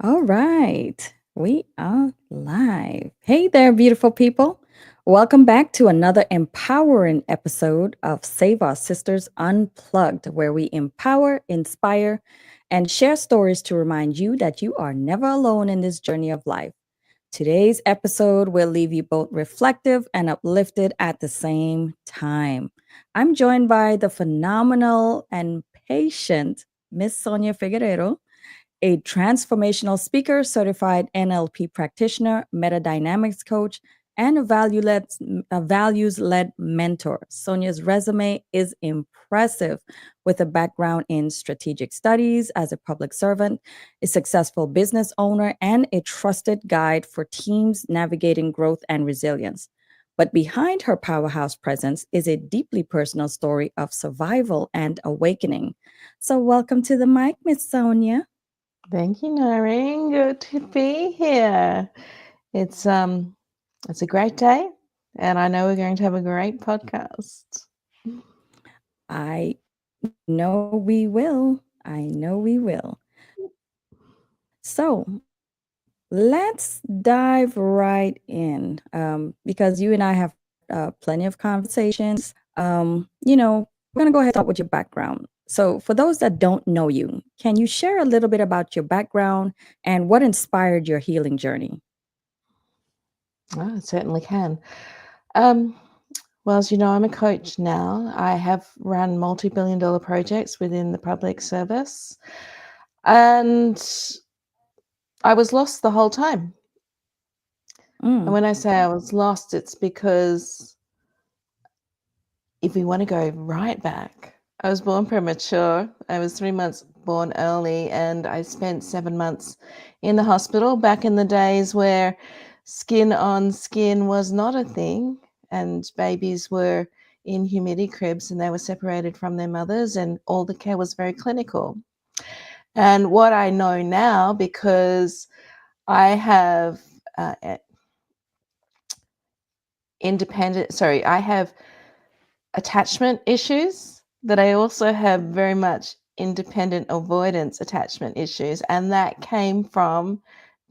All right, we are live. Hey there, beautiful people. Welcome back to another empowering episode of Save Our Sisters Unplugged, where we empower, inspire, and share stories to remind you that you are never alone in this journey of life. Today's episode will leave you both reflective and uplifted at the same time. I'm joined by the phenomenal and patient Miss Sonya Figueiredo, a transformational speaker, certified NLP practitioner, metadynamics coach, and a values led mentor. Sonia's resume is impressive with a background in strategic studies as a public servant, a successful business owner, and a trusted guide for teams navigating growth and resilience. But behind her powerhouse presence is a deeply personal story of survival and awakening. So, welcome to the mic, Miss Sonia. Thank you, Norine. Good to be here. It's um it's a great day, and I know we're going to have a great podcast. I know we will. I know we will. So let's dive right in because you and I have had plenty of conversations. We're going to go ahead and start with your background. So, for those that don't know you, can you share a little bit about your background and what inspired your healing journey? Oh, it certainly can. Um, well, as you know, I'm a coach now. I have run multi-billion-dollar projects within the public service, and I was lost the whole time. And Mm, when I say I was lost, it's because if we want to go right back, I was born premature. I was 3 months born early, and I spent 7 months in the hospital back in the days where skin on skin was not a thing, and babies were in humidity cribs and they were separated from their mothers, and all the care was very clinical. And what I know now, because I have uh, I have attachment issues, but I also have very much independent avoidance attachment issues. And that came from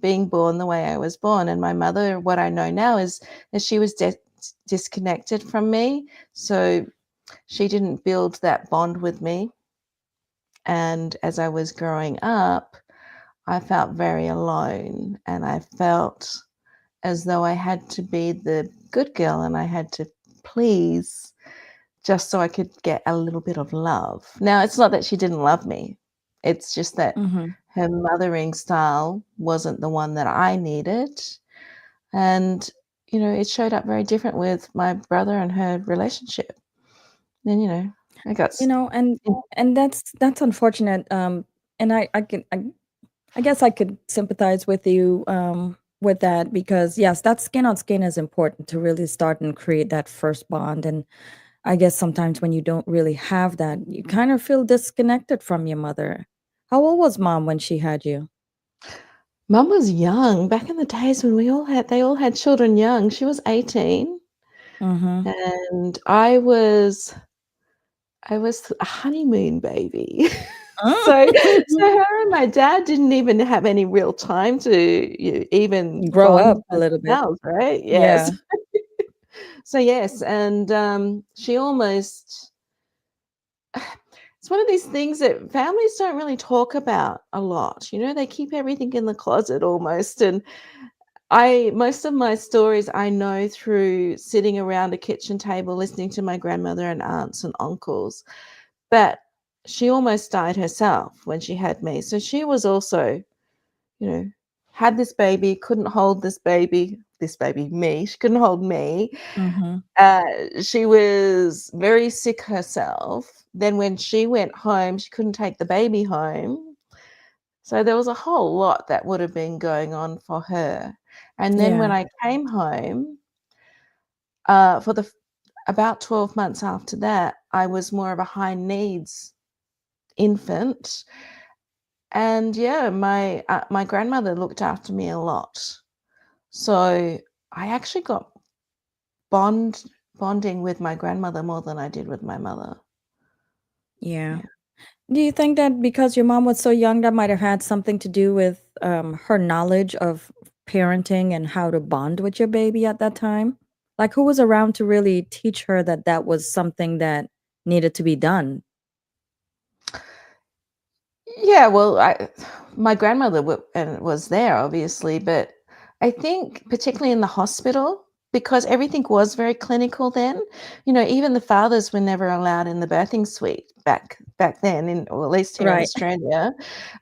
being born the way I was born. And my mother, what I know now is that she was disconnected from me. So she didn't build that bond with me. And as I was growing up, I felt very alone, and I felt as though I had to be the good girl and I had to please just so I could get a little bit of love. Now, it's not that she didn't love me. It's just that hmm her mothering style wasn't the one that I needed. And, it showed up very different with my brother and her relationship. And, I got You know, and that's unfortunate. And I guess I could sympathize with you with that because yes, that skin on skin is important to really start and create that first bond. And I guess sometimes when you don't really have that, you kind of feel disconnected from your mother. How old was mom when she had you? Mum was young back in the days when they all had children young. She was 18 Mm-hmm. and I was a honeymoon baby. So her and my dad didn't even have any real time to even Grow bond up a little bit. themselves, right? Yes. Yeah. So, yes, and, she almost it's one of these things that families don't really talk about a lot, they keep everything in the closet almost, and I most of my stories I know through sitting around a kitchen table listening to my grandmother and aunts and uncles. But she almost died herself when she had me. So she was also, you know, had this baby, couldn't hold this baby, me. She couldn't hold me. Mm-hmm. Uh, she was very sick herself. Then when she went home, she couldn't take the baby home. So there was a whole lot that would have been going on for her. And then when Yeah. I came home, for about 12 months after that, I was more of a high needs infant. And yeah, my grandmother looked after me a lot. So I actually got bonding with my grandmother more than I did with my mother. Yeah. Yeah. Do you think that because your mom was so young, that might have had something to do with her knowledge of parenting and how to bond with your baby at that time? Like, who was around to really teach her that that was something that needed to be done? Yeah, well, my grandmother was there, obviously, but I think particularly in the hospital, because everything was very clinical then. Even the fathers were never allowed in the birthing suite back then, or at least here in Right, Australia.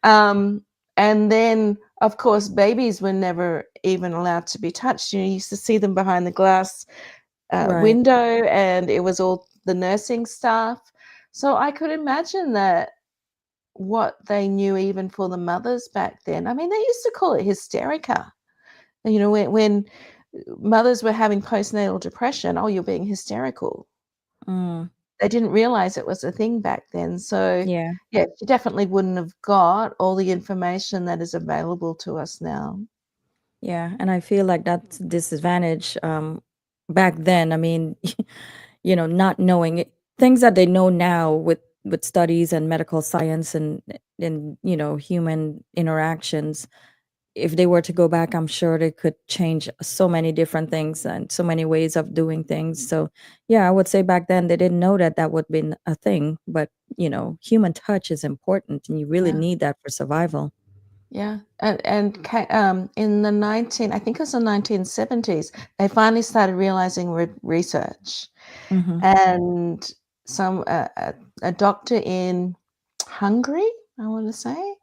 Um, and then, of course, babies were never even allowed to be touched. You used to see them behind the glass right. window, and it was all the nursing staff. So I could imagine that what they knew even for the mothers back then. I mean, they used to call it hysterica. When mothers were having postnatal depression, "Oh, you're being hysterical." Mm, They didn't realize it was a thing back then. So, yeah. yeah, she definitely wouldn't have got all the information that is available to us now. Yeah, and I feel like that's disadvantage back then. I mean, not knowing things that they know now with studies and medical science and human interactions. If they were to go back, I'm sure they could change so many different things and so many ways of doing things. So, yeah, I would say back then they didn't know that that would have been a thing, but human touch is important and you really Yeah. need that for survival. Yeah, in the 19 I think it was the 1970s, they finally started realizing research, Mhm. and some a doctor in Hungary, I wanna say,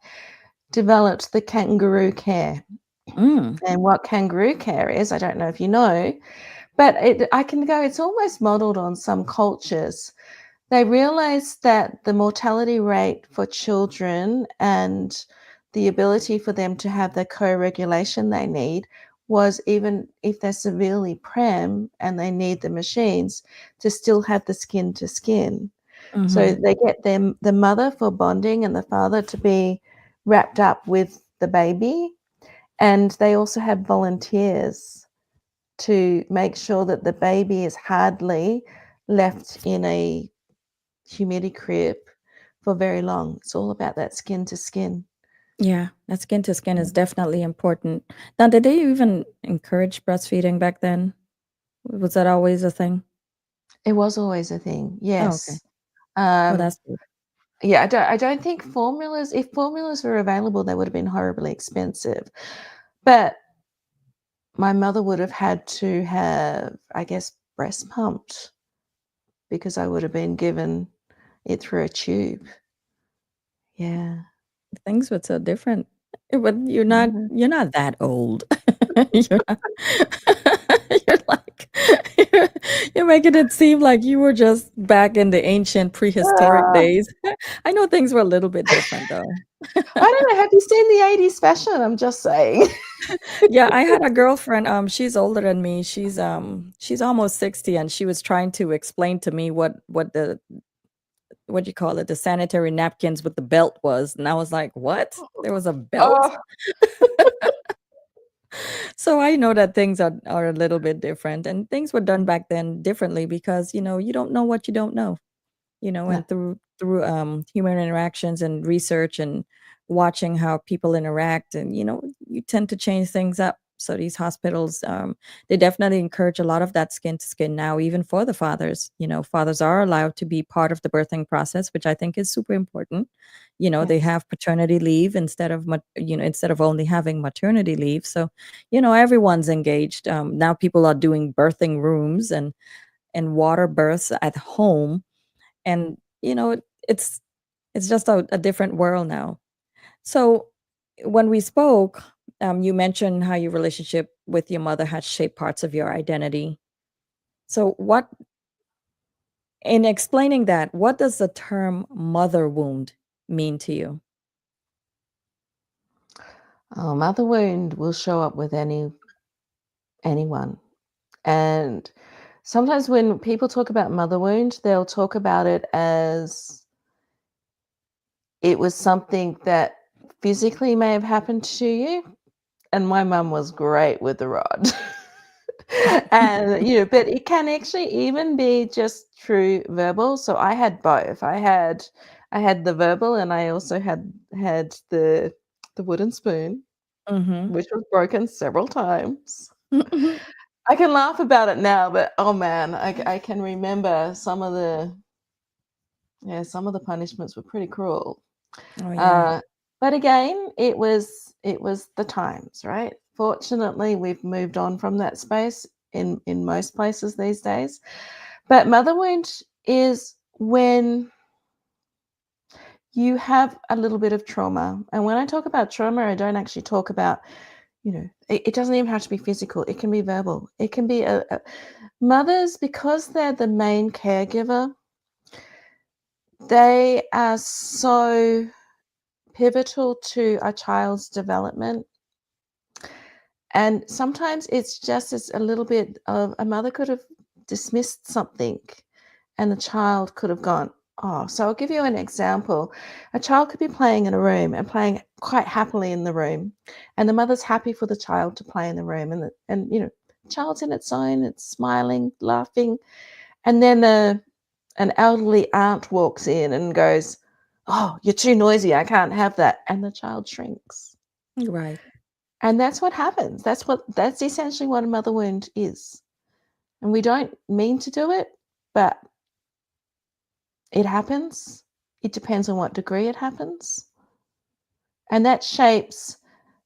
developed the kangaroo care, Mm. and what kangaroo care is, I don't know if you know, but it's almost modeled on some cultures. They realized that the mortality rate for children and the ability for them to have the co-regulation they need was, even if they're severely prem and they need the machines, to still have the skin to skin. So Mhm. they get the mother for bonding and the father to be wrapped up with the baby, and they also have volunteers to make sure that the baby is hardly left in a humidity crib for very long. It's all about that skin to skin. Yeah, that skin to skin is Mhm. definitely important. Now, did they even encourage breastfeeding back then? Was that always a thing? It was always a thing, Oh, okay. yes. Oh, Um, that's good. yeah, I don't think formulas if formulas were available, they would have been horribly expensive. But my mother would have had to have, I guess, breast pumped because I would have been given it through a tube. Yeah. Things were so different. But you're not Mhm. you're not that old. You're not you're like you're you're making it seem like you were just back in the ancient prehistoric Ah, days. I know things were a little bit different though. I don't know, have you seen the '80s fashion? I'm just saying. Yeah, I had a girlfriend, she's older than me. She's almost 60 and she was trying to explain to me what the what do you call it, the sanitary napkins with the belt was. And I was like, "What? There was a belt?" Oh, So I know that things are a little bit different and things were done back then differently because, you don't know what you don't know. no, And through human interactions and research and watching how people interact, and you tend to change things up. So these hospitals, they definitely encourage a lot of that skin to skin now, even for the fathers. Fathers are allowed to be part of the birthing process, which I think is super important. They yes, have paternity leave instead of only having maternity leave. So everyone's engaged. Now people are doing birthing rooms and water births at home, and it's it's just a different world now. So when we spoke, you mentioned how your relationship with your mother has shaped parts of your identity. So what in explaining that, what does the term mother wound mean to you? mother wound will show up with anyone, and sometimes when people talk about mother wound, they'll talk about it as it was something that physically may have happened to you, and my mum was great with the rod. And, but it can actually even be just through verbal. So I had both. I had the verbal, and I also had the wooden spoon, Mhm. which was broken several times. I can laugh about it now, but oh man, I can remember some of the punishments were pretty cruel. Oh, yeah. Uh, but again, it was the times, right? Fortunately, we've moved on from that space in most places these days. But mother wound is when you have a little bit of trauma. And when I talk about trauma, I don't actually talk about, it doesn't even have to be physical. It can be verbal. It can be mothers, because they're the main caregiver, they are so pivotal to a child's development. And sometimes it's just as a little bit of a mother could have dismissed something and the child could have gone, oh, so I'll give you an example. A child could be playing in a room and playing quite happily in the room, and the mother's happy for the child to play in the room, and child's in its zone, it's smiling, laughing, and then an elderly aunt walks in and goes, oh, you're too noisy, I can't have that, and the child shrinks. Right. And that's what happens. That's essentially what a mother wound is. And we don't mean to do it, but it happens. It depends on what degree it happens. And that shapes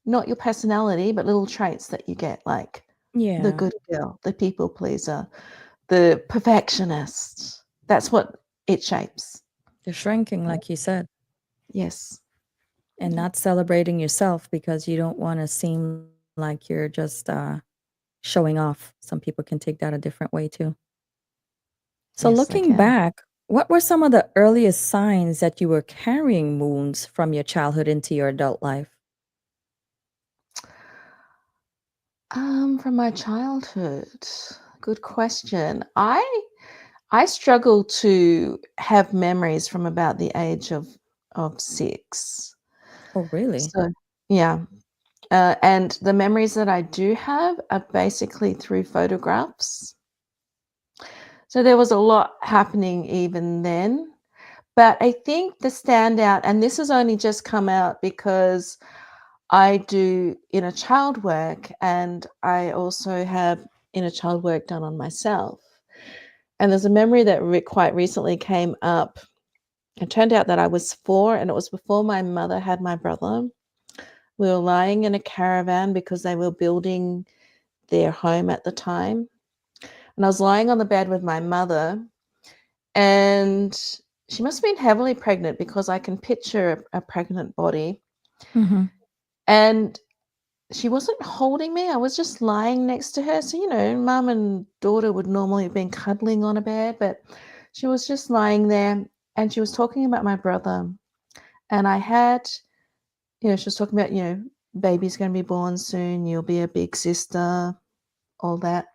not your personality, but little traits that you get, like the Yeah. good girl, the people pleaser, the perfectionist. That's what it shapes. You're shrinking, like you said, Yes. and not celebrating yourself because you don't wanna seem like you're just, showing off. Some people can take that a different way too. So Yes, I looking can. back, what were some of the earliest signs that you were carrying wounds from your childhood into your adult life? From my childhood, good question. I struggle to have memories from about the age of 6. Oh, really? So yeah, and the memories that I do have are basically through photographs. So there was a lot happening even then. But I think the standout, and this has only just come out because I do inner child work, and I also have inner child work done on myself. And there's a memory that quite recently came up. It turned out that I was 4, and it was before my mother had my brother. We were lying in a caravan because they were building their home at the time. And I was lying on the bed with my mother, and she must have been heavily pregnant because I can picture a pregnant body. Mhm. And she wasn't holding me. I was just lying next to her. So, mum and daughter would normally have been cuddling on a bed, but she was just lying there, and she was talking about my brother. And I had, she was talking about, baby's going to be born soon. You'll be a big sister, all that.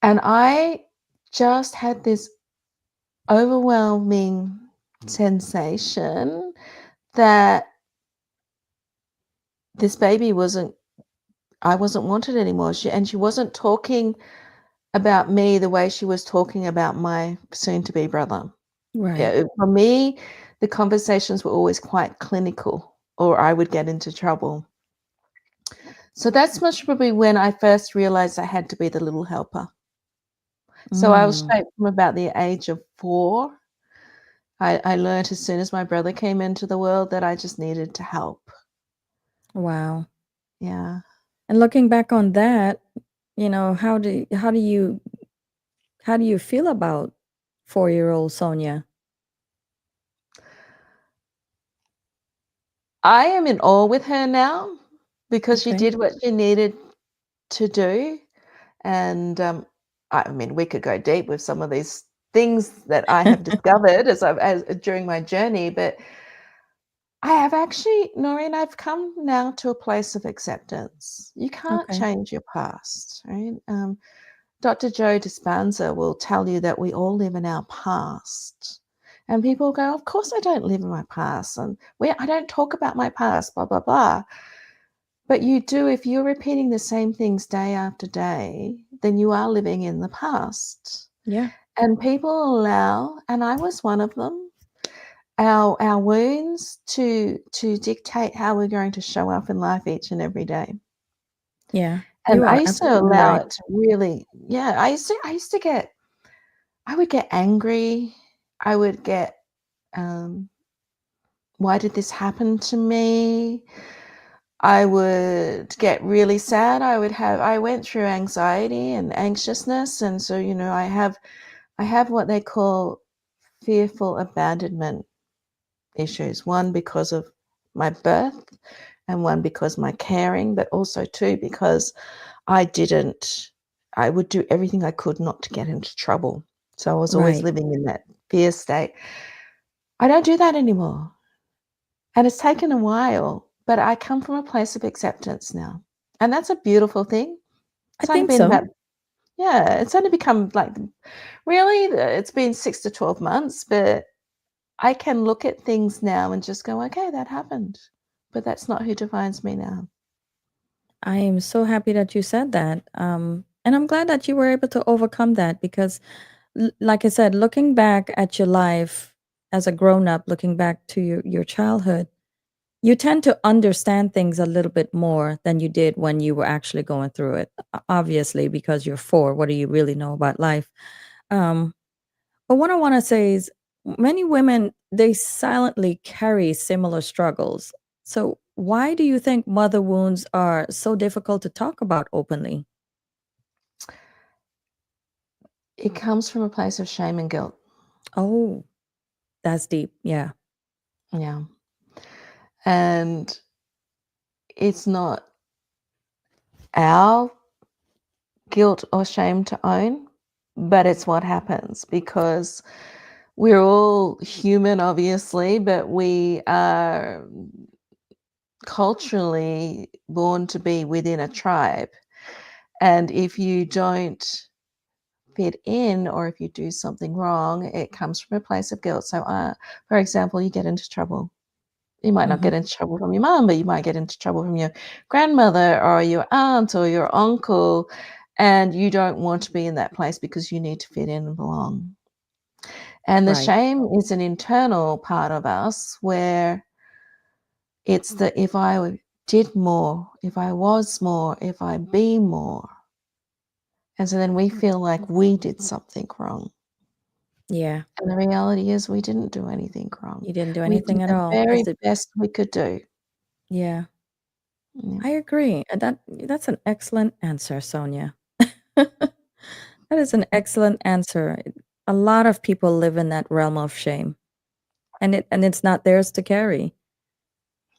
And I just had this overwhelming sensation that this baby I wasn't wanted anymore. She wasn't talking about me the way she was talking about my soon to be brother. Right. Yeah, for me, the conversations were always quite clinical, or I would get into trouble. So that's most probably when I first realized I had to be the little helper. So I was Mm. shaped from about the age of 4. I learned as soon as my brother came into the world that I just needed to help. Wow. Yeah. And looking back on that, how do you feel about 4-year-old Sonya? I am in awe with her now because she Okay. did what she needed to do. And, I mean, we could go deep with some of these things that I have discovered as during my journey, but I have actually, Noreen, I've come now to a place of acceptance. You can't Okay. change your past, right? Dr. Joe Dispenza will tell you that we all live in our past. And people go, of course I don't live in my past. And I don't talk about my past, blah, blah, blah. But you do, if you're repeating the same things day after day, then you are living in the past. Yeah. And people allow, and I was one of them, our wounds to dictate how we're going to show up in life each and every day. Yeah, And you I are used to absolutely allow right. it to really, yeah, I used to get, I would get angry. I would get, um, "Why did this happen to me?" I would get really sad. I went through anxiety and anxiousness, and so, I have what they call fearful abandonment issues. One because of my birth, and one because my caring, but also too because I didn't I would do everything I could not to get into trouble. So I was always Right. living in that fear state. I don't do that anymore. And it's taken a while, but I come from a place of acceptance now. And that's a beautiful thing. I It's only think been so. about, yeah, it's only become like, really, it's been 6 to 12 months, but I can look at things now and just go, "Okay, that happened." But that's not who defines me now. I am so happy that you said that. And I'm glad that you were able to overcome that because, like I said, looking back at your life as a grown up, looking back to your childhood, you tend to understand things a little bit more than you did when you were actually going through it. Obviously, because you're four, what do you really know about life? Um, but what I want to say is many women, they silently carry similar struggles. So, why do you think mother wounds are so difficult to talk about openly? It comes from a place of shame and guilt. Oh, that's deep. Yeah. Yeah. And it's not our guilt or shame to own, but it's what happens because we're all human, obviously, but we are culturally born to be within a tribe. And if you don't fit in or if you do something wrong, it comes from a place of guilt. So, for example, you get into trouble. You might not Hmm. get into trouble from your mom, but you might get into trouble from your grandmother or your aunt or your uncle, and you don't want to be in that place because you need to fit in and belong. And the Right. shame is an internal part of us where it's the if I did more, if I was more, if I be more. And so then we feel like we did something wrong. Yeah. And the reality is we didn't do anything wrong. You didn't do We did anything at the all. very Is it? best we could do. Yeah. Yeah. I agree. And that's an excellent answer, Sonia. That is an excellent answer. A lot of people live in that realm of shame, and it's not theirs to carry.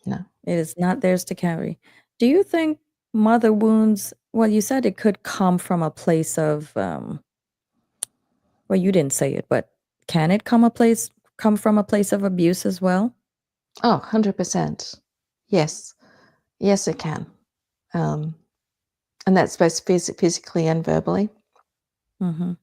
No. It is not theirs to carry. Do you think mother wounds, well, you said it could come from a place of, well, you didn't say it, but can it come from a place of abuse as well? Oh, 100%. Yes. Yes, it can. Um, and that's both physically and verbally. Mhm.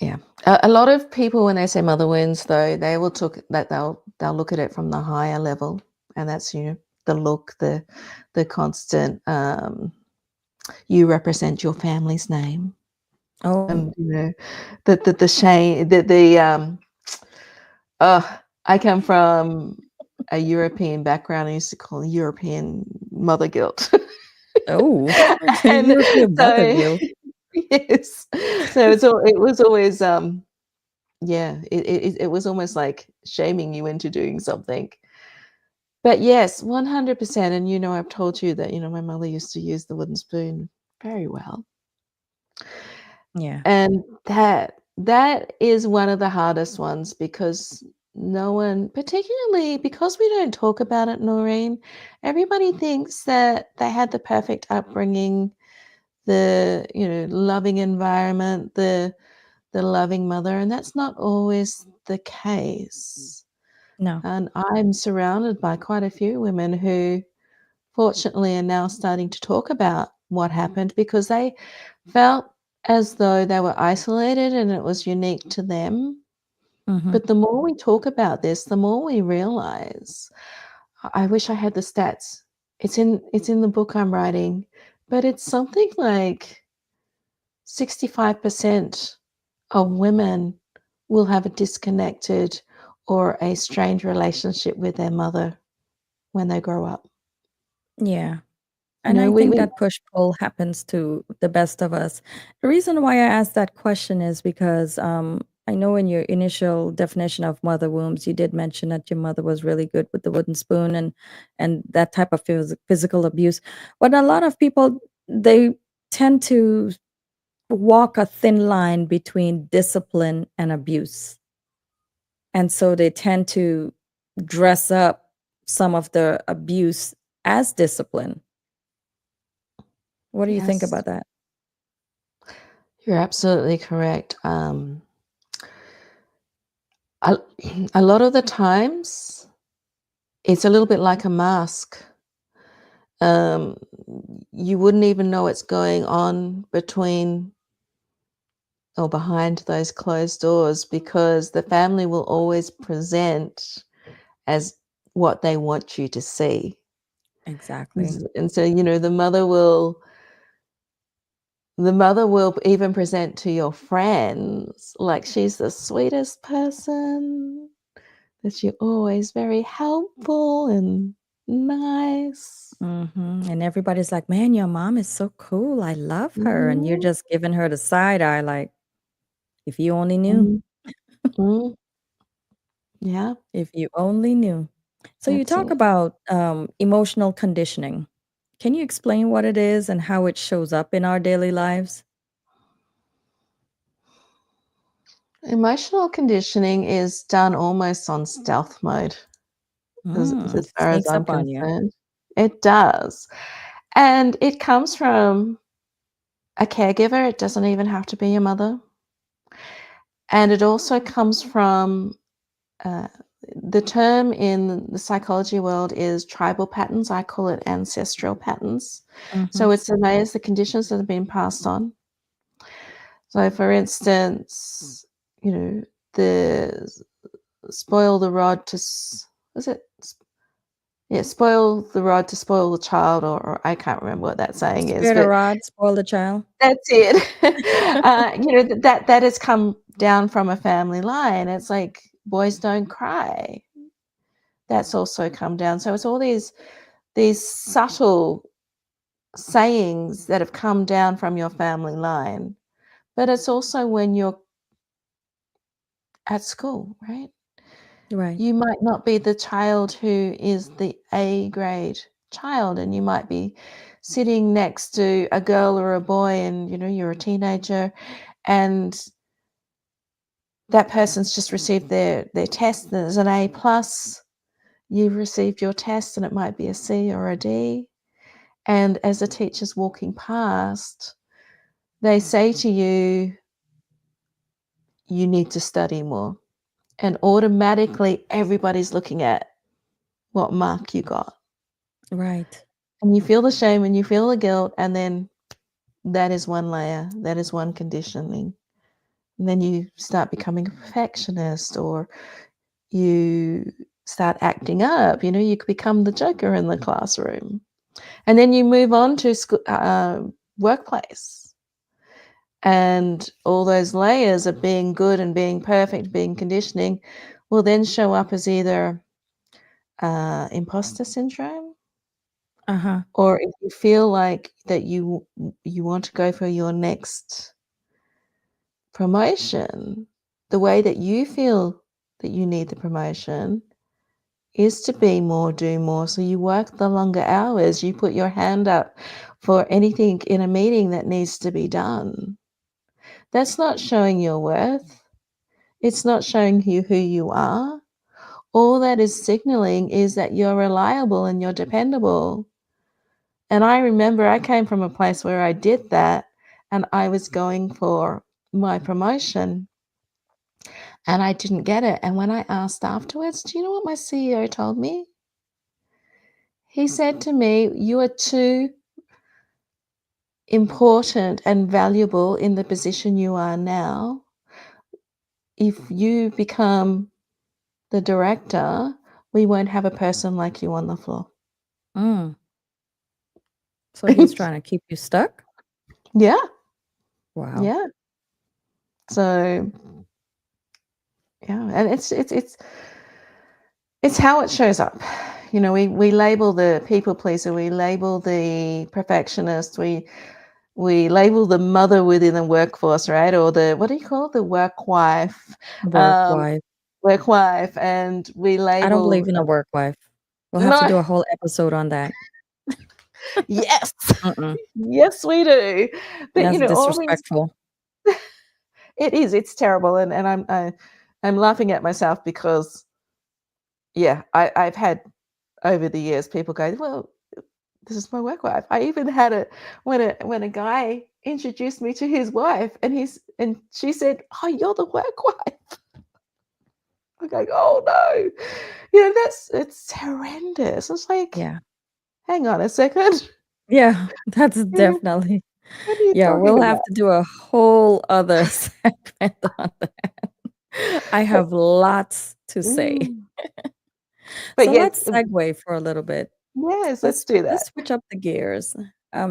Yeah. A lot of people, when they say mother wounds, though, they will talk that they'll look at it from the higher level, and that's, the look, the constant, you represent your family's name, Oh, and, the shame, I come from a European background. I used to call it European mother guilt. oh, And European mother so guilt. yes. So it was always, yeah, it was almost like shaming you into doing something. But yes, 100%, and, I've told you that, my mother used to use the wooden spoon very well. Yeah. And that is one of the hardest ones because no one, particularly because we don't talk about it, Noreen, everybody thinks that they had the perfect upbringing, the, loving environment, the loving mother, and that's not always the case. No. And I'm surrounded by quite a few women who fortunately are now starting to talk about what happened because they felt as though they were isolated and it was unique to them. Mhm. But the more we talk about this, the more we realize, I wish I had the stats. It's in the book I'm writing, but it's something like 65% of women will have a disconnected or a strained relationship with their mother when they grow up. Yeah. You And know, I we think we that push-pull happens to the best of us. The reason why I asked that question is because, I know in your initial definition of mother wombs, you did mention that your mother was really good with the wooden spoon and that type of physical abuse. But a lot of people, they tend to walk a thin line between discipline and abuse. And so they tend to dress up some of the abuse as discipline. What do you think Yes, about that? you're absolutely correct. A a lot of the times, it's a little bit like a mask. Um, you wouldn't even know what's going on between or behind those closed doors because the family will always present as what they want you to see. Exactly. And so, you know, the mother will even present to your friends like she's the sweetest person, that you're always very helpful and nice. Mhm, and everybody's like, "Man, your mom is so cool. I love her." And you're Mhm, just giving her the side eye like, "If you only knew. mhm, mm, yeah, If you only knew." So you talk absolutely. about, emotional conditioning. Can you explain what it is and how it shows up in our daily lives? Emotional conditioning is done almost on stealth mode as far as Sneaks I'm up on you. concerned. It does, and it comes from a caregiver, it doesn't even have to be your mother, and it also comes from, uh, the term in the psychology world is tribal patterns, I call it ancestral patterns. So Mhm. it's amazed the conditions that have been passed on. So, for instance, you know, the spoil the rod to was it? Yeah, spoil the rod to spoil the child, or I can't remember what that saying is, Spare the but rod, spoil the child. that's it. You know, that has come down from a family line. It's like boys don't cry. That's also come down. So it's all these subtle sayings that have come down from your family line. But it's also when you're at school, right? Right. You might not be the child who is the A grade child, and you might be sitting next to a girl or a boy, and you know, you're a teenager, and that person's just received their test. There's an A plus. You've received your test, and it might be a C or a D. And as the teacher's walking past, they say to you, "You need to study more." And automatically, everybody's looking at what mark you got. Right. And you feel the shame and you feel the guilt, and then that is one layer, that is one conditioning. And then you start becoming a perfectionist, or you start acting up. You know, you could become the joker in the classroom. And then you move on to workplace. And all those layers of being good and being perfect, being conditioning, will then show up as either imposter syndrome, Uh-huh. or if you feel like that you want to go for your next promotion, the way that you feel that you need the promotion is to be more, do more. So you work the longer hours, you put your hand up for anything in a meeting that needs to be done. That's not showing your worth. It's not showing you who you are. All that is signaling is that you're reliable and you're dependable. And I remember I came from a place where I did that, and I was going for my promotion and I didn't get it. And when I asked afterwards, do you know what my CEO told me? He said to me, "You are too important and valuable in the position you are now. If you become the director, we won't have a person like you on the floor." Mm. So he's trying to keep you stuck? Yeah, Wow. yeah. So, yeah, and it's It's how it shows up. We label the people pleaser, we label the perfectionist, we label the mother within the workforce, right? Or the what do you call it? The Work um, wife. work wife, and we I don't label believe in a work wife. We'll have to no, do a whole episode on that. yes, Mm-mm. yes, we do. But That's all these, disrespectful. it's terrible, and I'm laughing at myself because yeah, I've had over the years people go, well, this is my work wife. I even had it when a guy introduced me to his wife, and she said, "Oh, you're the work wife." I'm going, "Oh no," it's horrendous. It's like, Yeah. hang on a second, Yeah, that's you know, definitely what are you yeah, talking we'll have about? to do a whole other segment on that. I But have lots to say. mm, but So yes, let's segue for a little bit. yes, let's Let's do let's that. switch up the gears.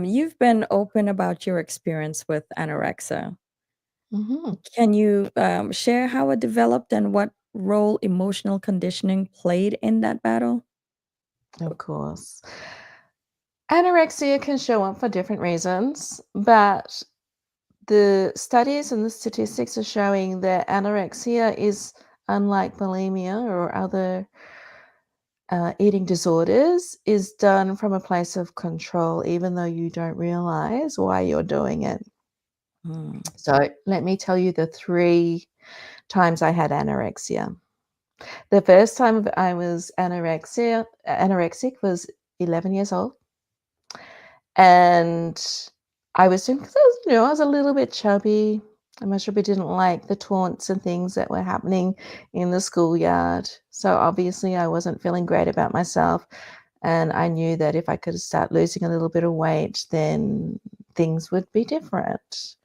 You've been open about your experience with anorexia. Mhm, Can you share how it developed and what role emotional conditioning played in that battle? of course. Anorexia can show up for different reasons, but the studies and the statistics are showing that anorexia is unlike bulimia or other eating disorders, is done from a place of control, even though you don't realize why you're doing it. Mm, So, let me tell you the 3 times I had anorexia. The first time I was anorexic was 11 years old. And I was doing because I was a little bit chubby. My husband didn't like the taunts and things that were happening in the schoolyard. So obviously I wasn't feeling great about myself. And I knew that if I could start losing a little bit of weight, then things would be different.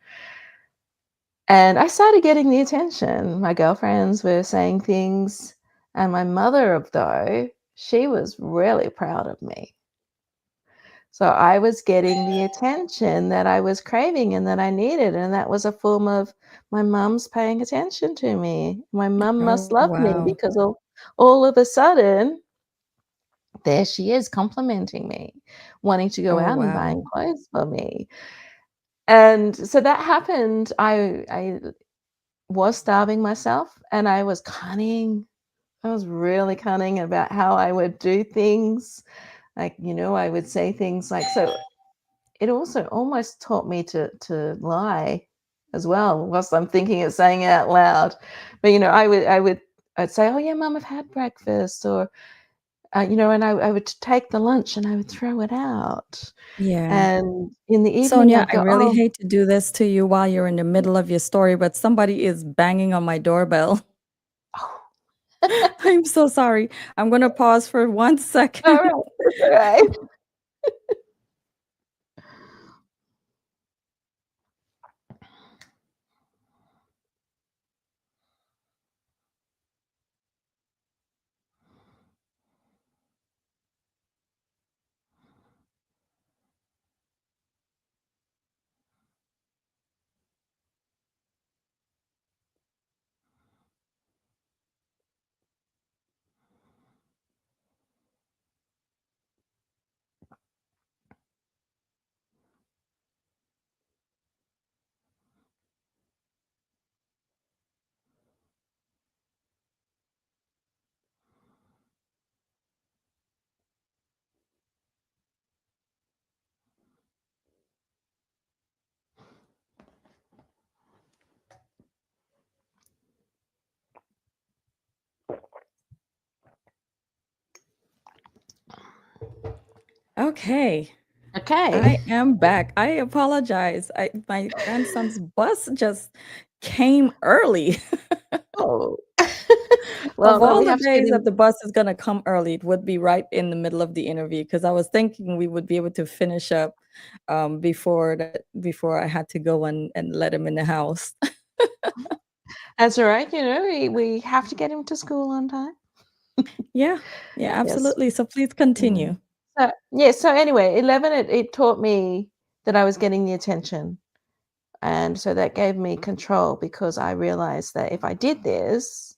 And I started getting the attention. My girlfriends were saying things, and my mother, though, she was really proud of me. So I was getting the attention that I was craving and that I needed, and that was a form of my mum's paying attention to me. My mum must oh, love me wow. because all of a sudden, there she is complimenting me, wanting to go Oh, out and wow. buying clothes for me. And so that happened. I was starving myself, and I was cunning. I was really cunning about how I would do things. Like, I would say things like, so it also almost taught me to lie as well, whilst I'm thinking of saying it out loud. But, I'd say, "Oh, yeah, mum, I've had breakfast," or, and I would take the lunch and I would throw it out. Yeah. And in the evening, Sonia, I'd I go, really "Oh, hate to do this to you while you're in the middle of your story, but somebody is banging on my doorbell. oh, I'm so sorry. I'm gonna pause for 1 second. alright, that's alright." Okay, Okay. I am back. I apologize. My grandson's bus just came early. Oh. Of Well, no, all we the have to get days that him. the bus is gonna come early, it would be right in the middle of the interview because I was thinking we would be able to finish up, before I had to go and let him in the house. That's all right, we have to get him to school on time. Yeah, yeah, Yes. absolutely. So please Mm. continue. So anyway, 11, it taught me that I was getting the attention, and so that gave me control because I realized that if I did this,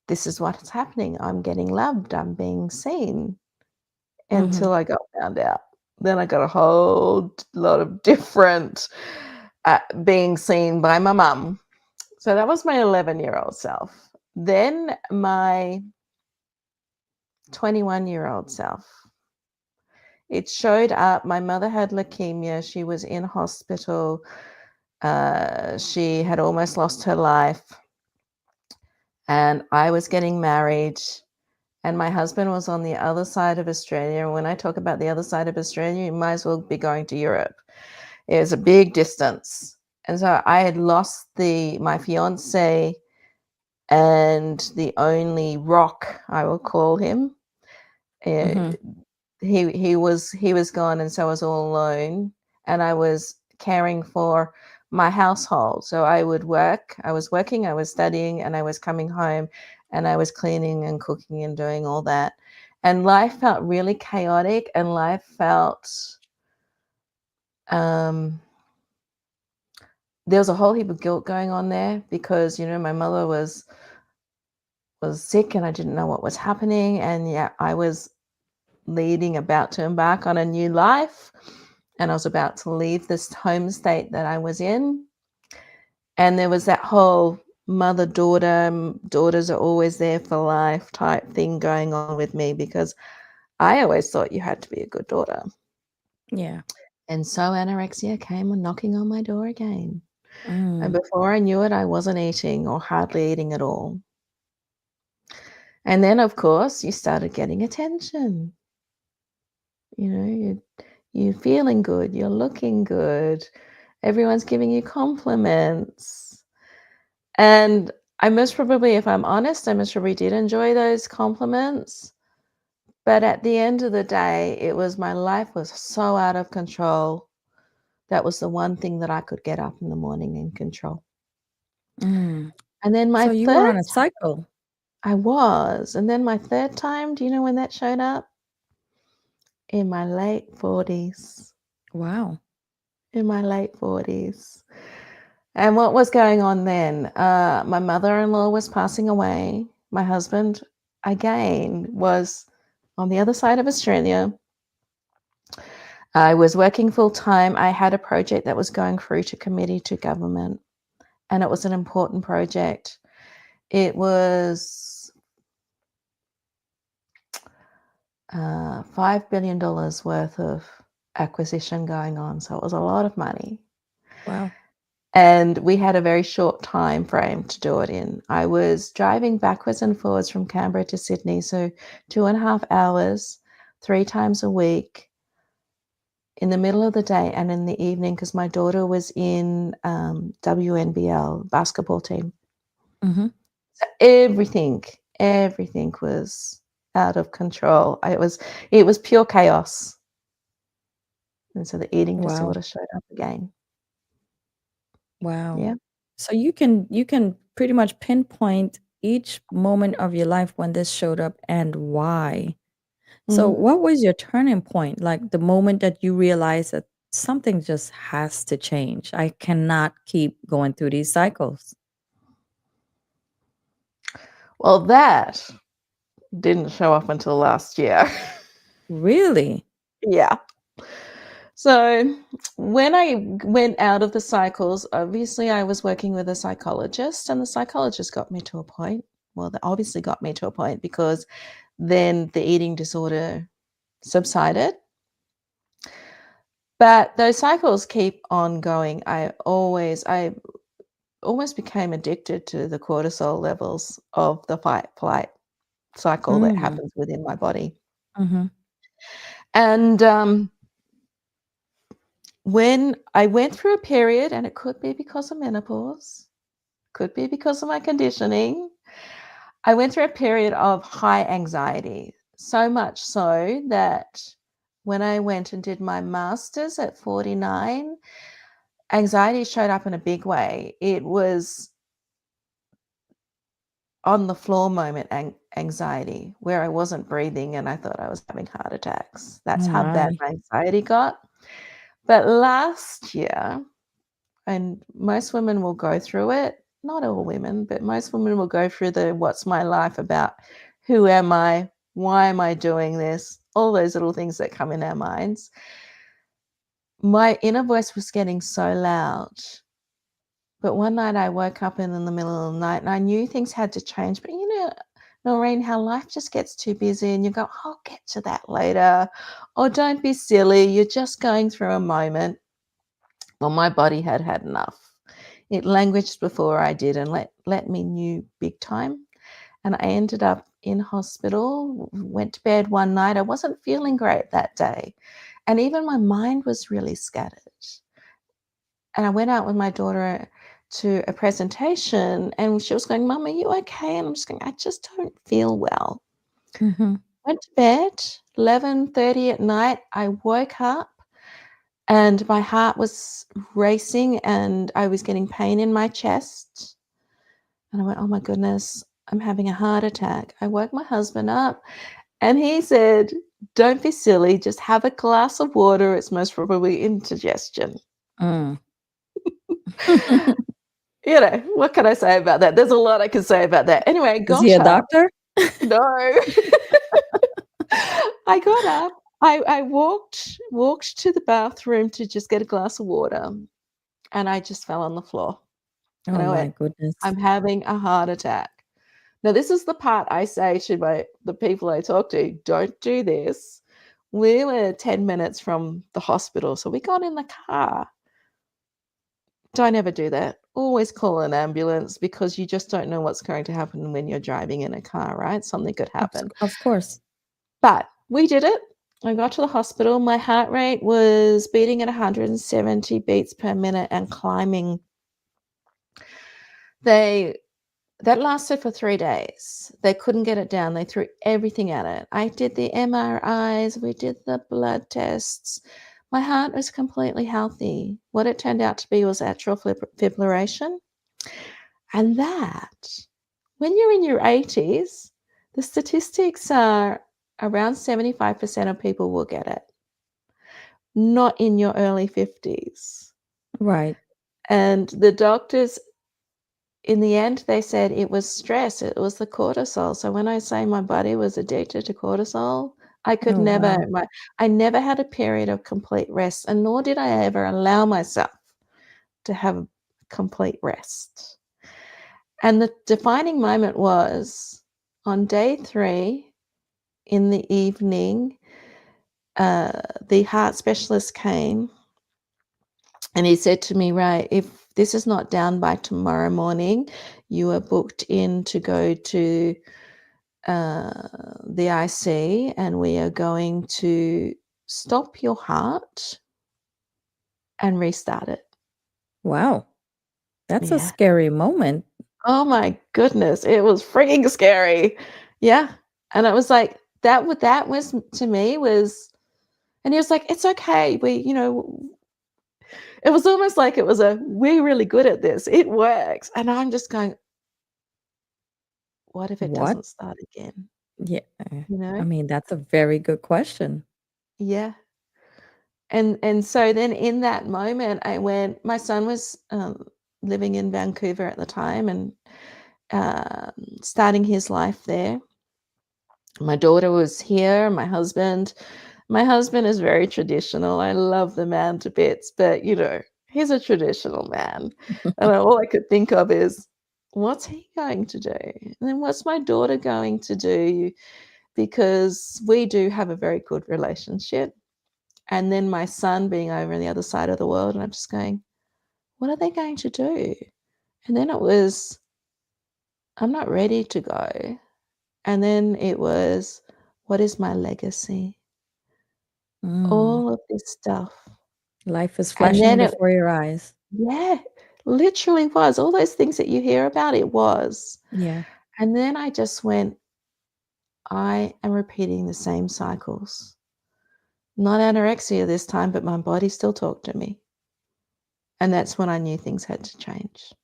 this is what's happening. I'm getting loved. I'm being seen. Mhm. Until I got found out. Then I got a whole lot of different being seen by my mum. So that was my 11-year-old self. Then my 21-year-old self. It showed up. My mother had leukemia. She was in hospital. She had almost lost her life. And I was getting married. And my husband was on the other side of Australia. And when I talk about the other side of Australia, you might as well be going to Europe. It was a big distance. And so I had lost my fiance and the only rock, I will call him. Eh, Mhm. he was gone, and so I was all alone, and I was caring for my household. So I would work. I was working, I was studying, and I was coming home, and I was cleaning and cooking and doing all that. And life felt really chaotic, and life felt um there was a whole heap of guilt going on there because, my mother was sick and I didn't know what was happening. And yeah, I was about to embark on a new life. And I was about to leave this home state that I was in. And there was that whole mother daughter, daughters are always there for life type thing going on with me because I always thought you had to be a good daughter. Yeah. And so anorexia came knocking on my door again. And Mm. before I knew it, I wasn't eating or hardly eating at all. And then, of course, you started getting attention. You're feeling good, you're looking good, everyone's giving you compliments. And I most probably, if I'm honest, I most probably did enjoy those compliments. But at the end of the day, my life was so out of control. That was the one thing that I could get up in the morning and control. Mm. And then my So you were third on a cycle. I was. And then my third time, do you know when that showed up? In my late 40s. Wow. In my late 40s. And what was going on then? My mother-in-law was passing away. My husband, again, was on the other side of Australia. I was working full time. I had a project that was going through to committee to government, and it was an important project. It was $5 billion worth of acquisition going on. So it was a lot of money. Wow. And we had a very short time frame to do it in. I was driving backwards and forwards from Canberra to Sydney, so 2.5 hours, 3 times a week, in the middle of the day and in the evening, because my daughter was in WNBL basketball team. Mhm. So everything was out of control. It was pure chaos, and so the eating Wow. disorder showed up again. Wow. Yeah. So you can pretty much pinpoint each moment of your life when this showed up and why. So Mhm. what was your turning point? Like the moment that you realized that something just has to change. I cannot keep going through these cycles. Well, that didn't show up until last year. Really? Yeah. So when I went out of the cycles, obviously I was working with a psychologist, and the psychologist got me to a point. Well, they obviously got me to a point because then the eating disorder subsided. But those cycles keep on going. I almost became addicted to the cortisol levels of the fight flight cycle that Mm. happens within my body. Mhm. And when I went through a period, and it could be because of menopause, could be because of my conditioning, I went through a period of high anxiety, so much so that when I went and did my master's at 49, anxiety showed up in a big way. It was on the floor moment anxiety where I wasn't breathing and I thought I was having heart attacks. That's Oh how bad my. my anxiety got. But last year, and most women will go through it. not all women, but most women will go through the what's my life about, who am I, why am I doing this, all those little things that come in our minds. My inner voice was getting so loud. But one night I woke up in the middle of the night and I knew things had to change. But Noreen, how life just gets too busy and you go, I'll get to that later. Or don't be silly. You're just going through a moment. Well, my body had had enough. It languished before I did and let me knew big time. And I ended up in hospital, went to bed one night. I wasn't feeling great that day. And even my mind was really scattered. And I went out with my daughter to a presentation and she was going, Mum, are you okay? And I'm just going, I just don't feel well. Mhm. Went to bed, 11:30 at night. I woke up and my heart was racing and I was getting pain in my chest. And I went, oh my goodness, I'm having a heart attack. I woke my husband up and he said, don't be silly, just have a glass of water. It's most probably indigestion. Mm. What can I say about that? There's a lot I can say about that. Anyway, I Is he got a up. doctor? No. I got up. I walked to the bathroom to just get a glass of water, and I just fell on the floor. And Oh I my went, goodness. "I'm having a heart attack." Now, this is the part I say to the people I talk to, "Don't do this." We were 10 minutes from the hospital, so we got in the car. Don't ever do that. Always call an ambulance because you just don't know what's going to happen when you're driving in a car, right? Something could happen. Of course. But we did it. I got to the hospital. My heart rate was beating at 170 beats per minute and climbing. They That lasted for 3 days. They couldn't get it down. They threw everything at it. I did the MRIs, we did the blood tests. My heart was completely healthy. What it turned out to be was atrial fibrillation. And that, when you're in your 80s, the statistics are around 75% of people will get it, not in your early 50s. Right. And the doctors, in the end, they said it was stress, it was the cortisol. So when I say my body was addicted to cortisol, I could Oh, never, wow. I never had a period of complete rest, and nor did I ever allow myself to have complete rest. And the defining moment was on day 3 in the evening, the heart specialist came and he said to me, right, if this is not down by tomorrow morning, you are booked in to go to the IC and we are going to stop your heart and restart it. Wow. That's a Yeah. scary moment. Oh my goodness, it was freaking scary. Yeah. And it was like that was to me was, and he was like, "It's okay. It was almost like it was we're really good at this. It works." And I'm just going, "What if it What? doesn't start again?" Yeah. You I know? mean, that's a very good question. Yeah. And so then in that moment, I went, my son was living in Vancouver at the time and starting his life there. My daughter was here, my husband is very traditional. I love the man to bits, but he's a traditional man. And all I could think of is, what's he going to do? And then what's my daughter going to do? Because we do have a very good relationship. And then my son being over on the other side of the world, and I'm just going, what are they going to do? And then it was, I'm not ready to go. And then it was, what is my legacy? Mm. All of this stuff. Life is And flashing then before your eyes. yeah, literally was. All those things that you hear about, it was. Yeah. And then I just went, I am repeating the same cycles. Not anorexia this time, but my body still talked to me. And that's when I knew things had to change.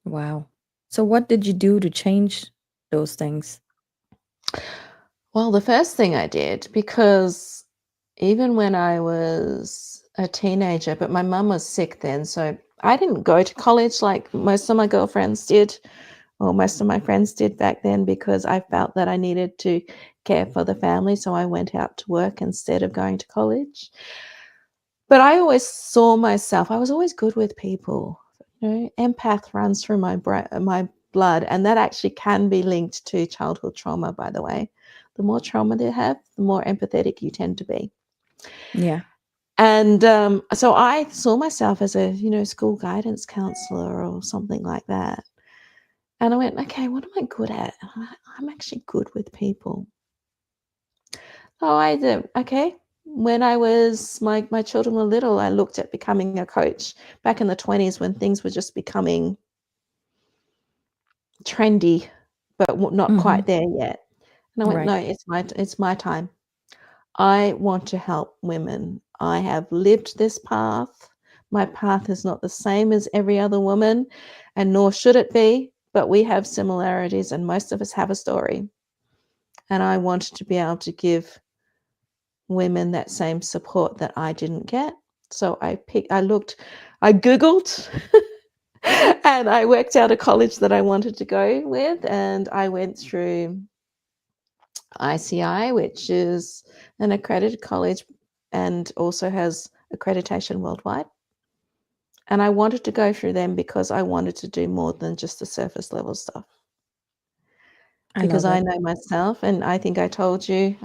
Wow. So what did you do to change those things? Well, the first thing I did, because even when I was a teenager, but my mum was sick then, so I didn't go to college like most of my girlfriends did, or most of my friends did back then, because I felt that I needed to care for the family, so I went out to work instead of going to college. But I always saw myself, I was always good with people. Empath runs through my blood, and that actually can be linked to childhood trauma, by the way. The more trauma they have, the more empathetic you tend to be. Yeah, And, so I saw myself as a, school guidance counselor or something like that. And I went, "Okay, what am I good at?" I'm actually good with people. So I did, okay. When I was my children were little, I looked at becoming a coach back in the 20s when things were just becoming trendy, but not mhm, quite there yet. And I went, right. "No, it's my time. I want to help women. I have lived this path. My path is not the same as every other woman, and nor should it be, but we have similarities, and most of us have a story. And I wanted to be able to give women that same support that I didn't get. So I Googled and I worked out a college that I wanted to go with, and I went through ICI, which is an accredited college and also has accreditation worldwide. And I wanted to go through them because I wanted to do more than just the surface level stuff. I Because love I it. know myself, and I think I told you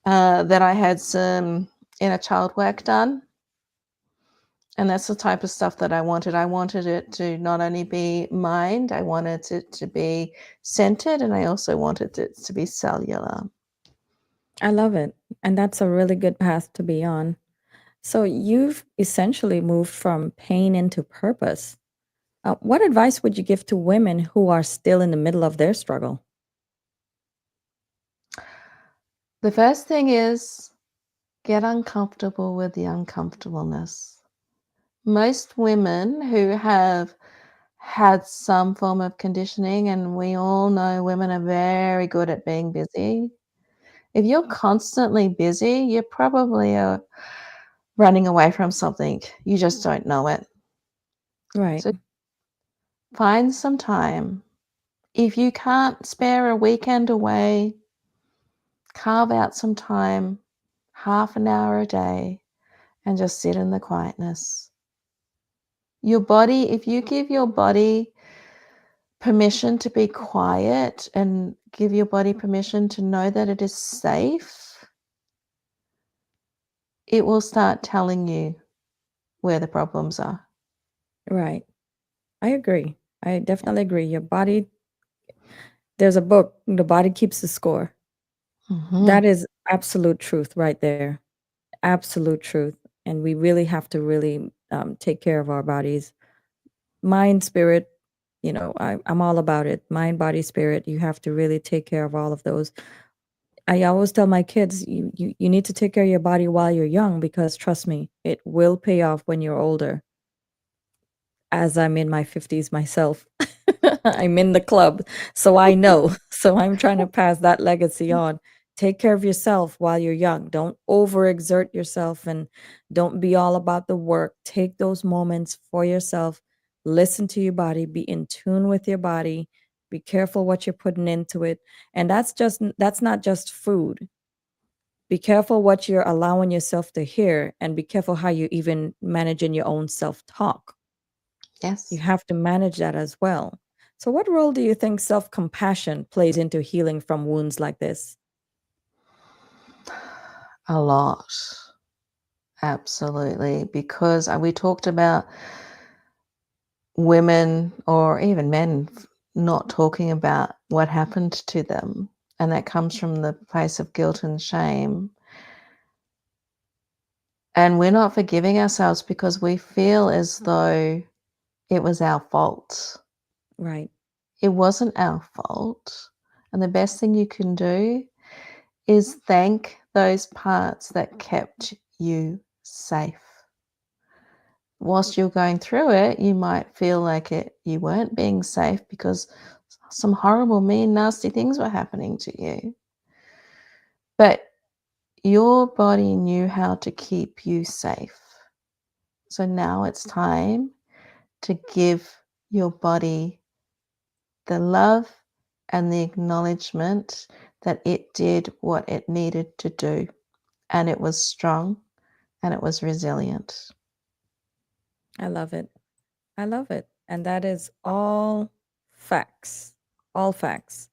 that I had some inner child work done. And that's the type of stuff that I wanted. I wanted it to not only be mind, I wanted it to be centered, and I also wanted it to be cellular. I love it. And that's a really good path to be on. So you've essentially moved from pain into purpose. What advice would you give to women who are still in the middle of their struggle? The first thing is get uncomfortable with the uncomfortableness. Most women who have had some form of conditioning, and we all know women are very good at being busy. If you're constantly busy, you're probably running away from something. You just don't know it. Right, So find some time. If you can't spare a weekend away, carve out some time, half an hour a day, and just sit in the quietness. Your body, if you give your body permission to be quiet and give your body permission to know that it is safe, it will start telling you where the problems are. right. I agree. I definitely agree. Your body, there's a book, The Body Keeps the Score. Mhm. That is absolute truth right there. Absolute truth. And we really have to really take care of our bodies. Mind, spirit, I'm all about it. Mind, body, spirit. You have to really take care of all of those. I always tell my kids, you need to take care of your body while you're young because trust me, it will pay off when you're older. As I'm in my 50s myself. I'm in the club, so I know. So I'm trying to pass that legacy on. Take care of yourself while you're young. Don't overexert yourself and don't be all about the work. Take those moments for yourself. Listen to your body, be in tune with your body. Be careful what you're putting into it. And that's not just food. Be careful what you're allowing yourself to hear and be careful how you even managing your own self-talk. You Yes, have to manage that as well. So, what role do you think self compassion plays into healing from wounds like this? a lot. Absolutely. Because we talked about women or even men not talking about what happened to them. And that comes from the place of guilt and shame. And we're not forgiving ourselves because we feel as though it was our fault. Right, It wasn't our fault. And the best thing you can do is thank those parts that kept you safe. Whilst you're going through it, you might feel like you weren't being safe because some horrible, mean, nasty things were happening to you. But your body knew how to keep you safe. So now it's time. to give your body the love and the acknowledgement that it did what it needed to do, and it was strong and it was resilient. I love it. I love it. And that is all facts. All facts.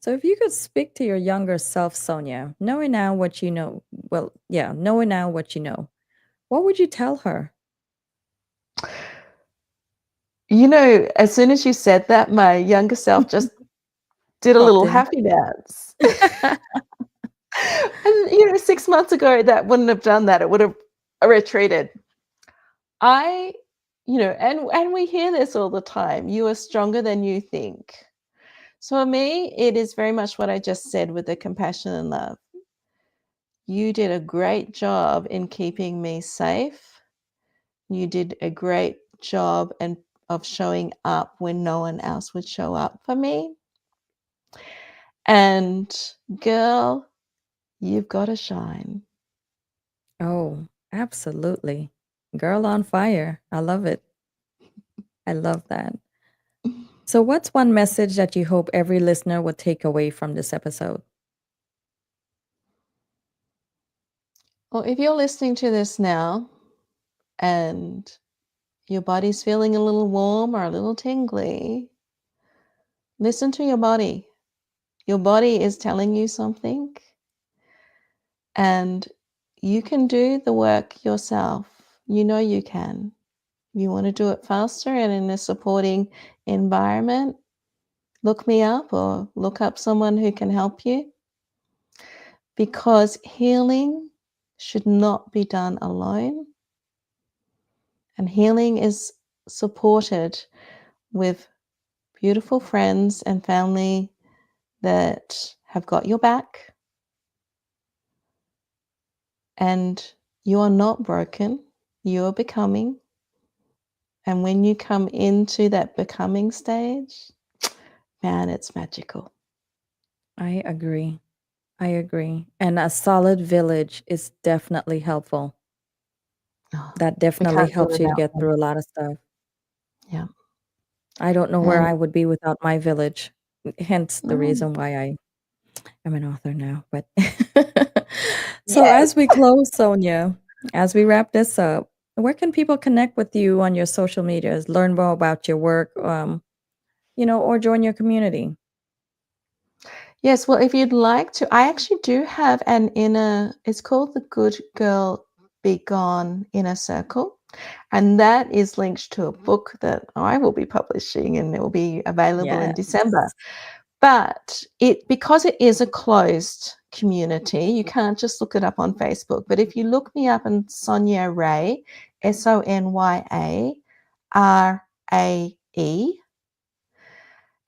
So if you could speak to your younger self, Sonia, knowing now what you know, well, yeah, knowing now what you know, what would you tell her? As soon as you said that, my younger self just did a Popped little in. happy dance. And 6 months ago, that wouldn't have done that. It would have retreated. I and we hear this all the time, "You are stronger than you think." So for me, it is very much what I just said with the compassion and love. You did a great job in keeping me safe. You did a great job of showing up when no one else would show up for me. And girl, you've gotta shine. Oh, absolutely. Girl on fire. I love it. I love that. So, what's one message that you hope every listener would take away from this episode? Well, if you're listening to this now and your body's feeling a little warm or a little tingly, listen to your body. Your body is telling you something, and you can do the work yourself. You know you can. You want to do it faster and in a supporting environment, look me up or look up someone who can help you, because healing should not be done alone. And healing is supported with beautiful friends and family that have got your back. And you are not broken, you are becoming. And when you come into that becoming stage, man, it's magical. I agree. I agree. And a solid village is definitely helpful. Oh, That we definitely can't do helps you to without get them. through a lot of stuff. Yeah. I don't know where And I would be without my village. Hence the mm, reason why I am an author now. But so yes. as we close, Sonia, as we wrap this up, where can people connect with you on your social medias, learn more about your work, or join your community? Yes, well, if you'd like to, I actually do have an inner, it's called the Good Girl Be Gone Inner Circle. And that is linked to a book that I will be publishing and it will be available in Yes. December. But because it is a closed community, you can't just look it up on Facebook. But if you look me up on Sonya Ray, SonyaRae,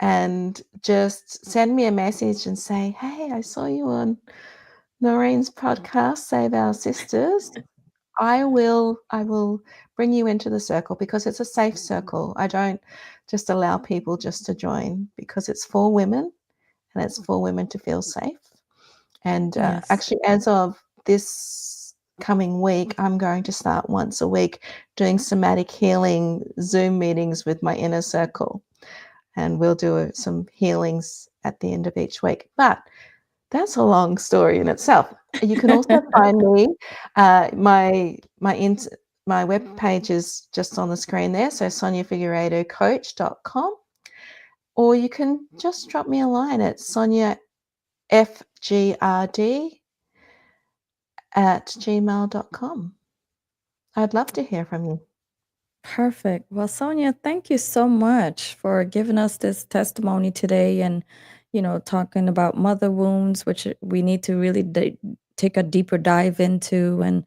and just send me a message and say, "Hey, I saw you on Norine's podcast, Save Our Sisters." I will bring you into the circle because it's a safe circle. I don't just allow people just to join, because it's for women and it's for women to feel safe. And Yes. actually, as of this coming week, I'm going to start once a week doing somatic healing Zoom meetings with my inner circle. And we'll do some healings at the end of each week. But that's a long story in itself. You can also find me. My web page is just on the screen there. So sonyafigueiredocoach.com. Or you can just drop me a line at sonyafgrd@gmail.com. I'd love to hear from you. Perfect. Well, Sonia, thank you so much for giving us this testimony today and, talking about mother wounds, which we need to really take a deeper dive into. And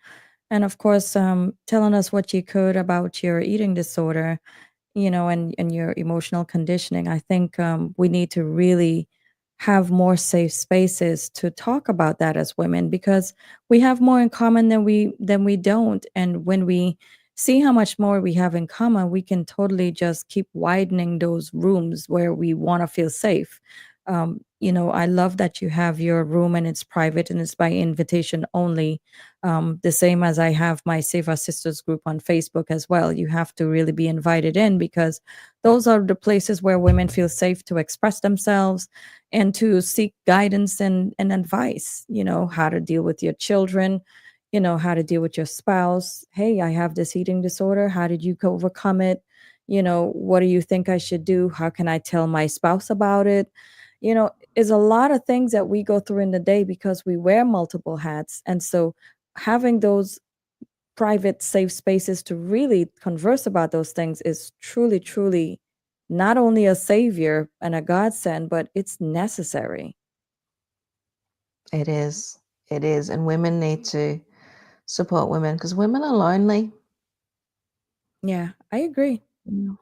of course, telling us what you could about your eating disorder, and your emotional conditioning. I think we need to really have more safe spaces to talk about that as women, because we have more in common than we don't. And when we see how much more we have in common, we can totally just keep widening those rooms where we want to feel safe. I love that you have your room and it's private and it's by invitation only. The same as I have my Save Our Sisters group on Facebook as well. You have to really be invited in because those are the places where women feel safe to express themselves and to seek guidance and advice, how to deal with your children, how to deal with your spouse. Hey, I have this eating disorder. How did you overcome it? What do you think I should do? How can I tell my spouse about it? Is a lot of things that we go through in the day because we wear multiple hats. And so having those private, safe spaces to really converse about those things is truly, truly not only a savior and a godsend, but it's necessary. It is. It is. And women need to support women because women are lonely. Yeah, I agree. Mm.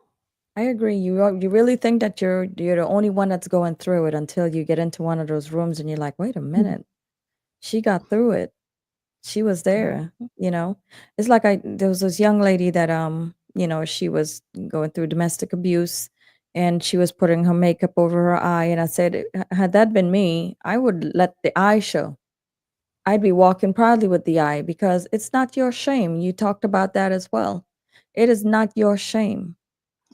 I agree. You really think that you're the only one that's going through it until you get into one of those rooms and you're like, wait a Mm. minute, she got through it. She was Yeah. there, you know? It's like there was this young lady that, she was going through domestic abuse and she was putting her makeup over her eye. And I said, Had that been me, I would let the eye show. I'd be walking proudly with the eye because it's not your shame." You talked about that as well. It is not your shame.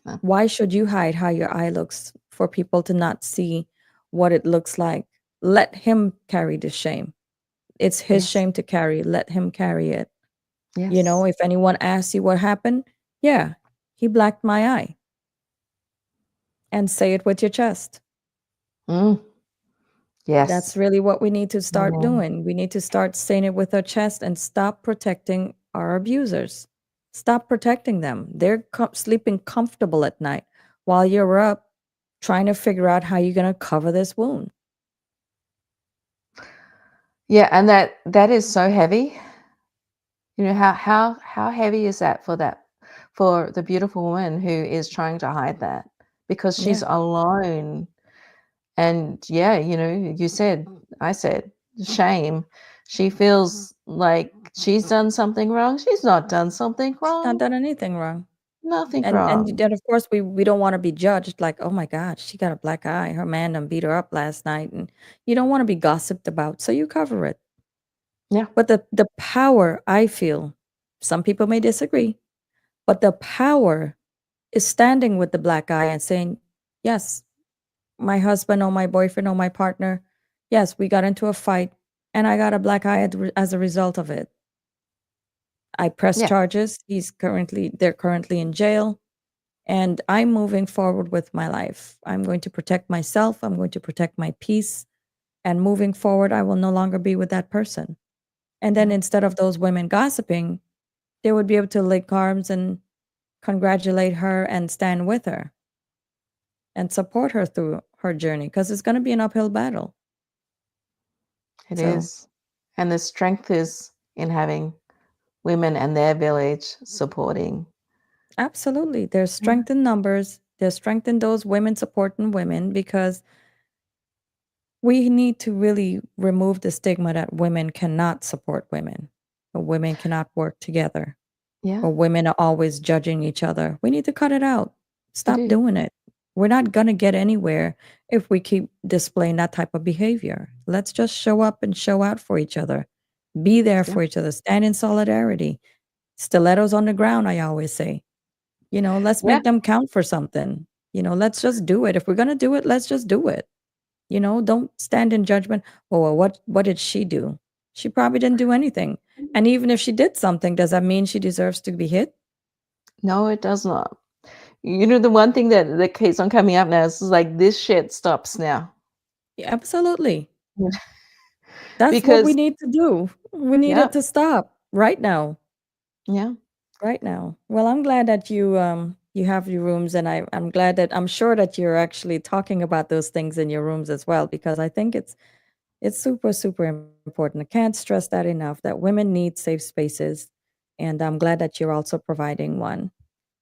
No. Why should you hide how your eye looks for people to not see what it looks like? Let him carry the shame. It's his Yes. shame to carry. Let him carry it. Yes. If anyone asks you what happened, yeah, he blacked my eye. And say it with your chest. Mm. That's Yes. really what we need to start Mm. doing. We need to start saying it with our chest and stop protecting our abusers. Stop protecting them. They're sleeping comfortable at night while you're up trying to figure out how you're going to cover this wound. Yeah, and that is so heavy. How heavy is that for the beautiful woman who is trying to hide that because she's Yeah, alone. And yeah, I said, shame. She feels like she's done something wrong. She's not done something she's not wrong. done anything wrong. Nothing And wrong. then of course we don't want to be judged like, oh my God, she got a black eye. Her man done beat her up last night. And you don't want to be gossiped about. So you cover it. Yeah. But the power, I feel, some people may disagree, but the power is standing with the black eye and saying, yes, my husband or my boyfriend or my partner, yes, we got into a fight and I got a black eye as a result of it. I pressed Yeah. charges. They're currently in jail. And I'm moving forward with my life. I'm going to protect myself. I'm going to protect my peace. And moving forward, I will no longer be with that person. And then Yeah. instead of those women gossiping, they would be able to link arms and congratulate her and stand with her and support her through her journey because it's going to be an uphill battle. It So, is. And the strength is in having women and their village supporting. absolutely, there's Yeah. strength in numbers. There's strength in those women supporting women because we need to really remove the stigma that women cannot support women or women cannot work together Yeah, or women are always judging each other. We need to cut it out. you Stop do. doing it. We're not going to get anywhere if we keep displaying that type of behavior. Let's just show up and show out for each other. Be there Yeah. for each other. Stand in solidarity. Stilettos on the ground, I always say. Let's Yeah. make them count for something. Let's just do it. If we're going to do it, let's just do it. Don't stand in judgment. Oh, well, what did she do? She probably didn't do anything. And even if she did something, does that mean she deserves to be hit? No, it does not. The one thing that keeps on coming up now is like, "This shit stops now." Yeah, absolutely. Yeah. That's what we Because need to do. We need yeah, it to stop right now. yeah, Right now. Well, I'm glad that you have your rooms and I'm glad that I'm sure that you're actually talking about those things in your rooms as well because I think it's super super important. I can't stress that enough that women need safe spaces and I'm glad that you're also providing one.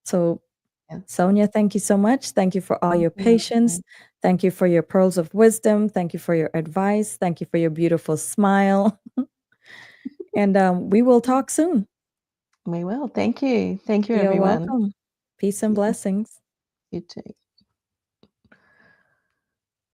So, yeah. Sonia, thank you so much. Thank you for all Oh, your you're patience. welcome. Thank you for your pearls of wisdom. Thank you for your advice. Thank you for your beautiful smile. And we will talk soon. We will. Thank you. Thank you, You're everyone. welcome. Peace and You blessings. you too.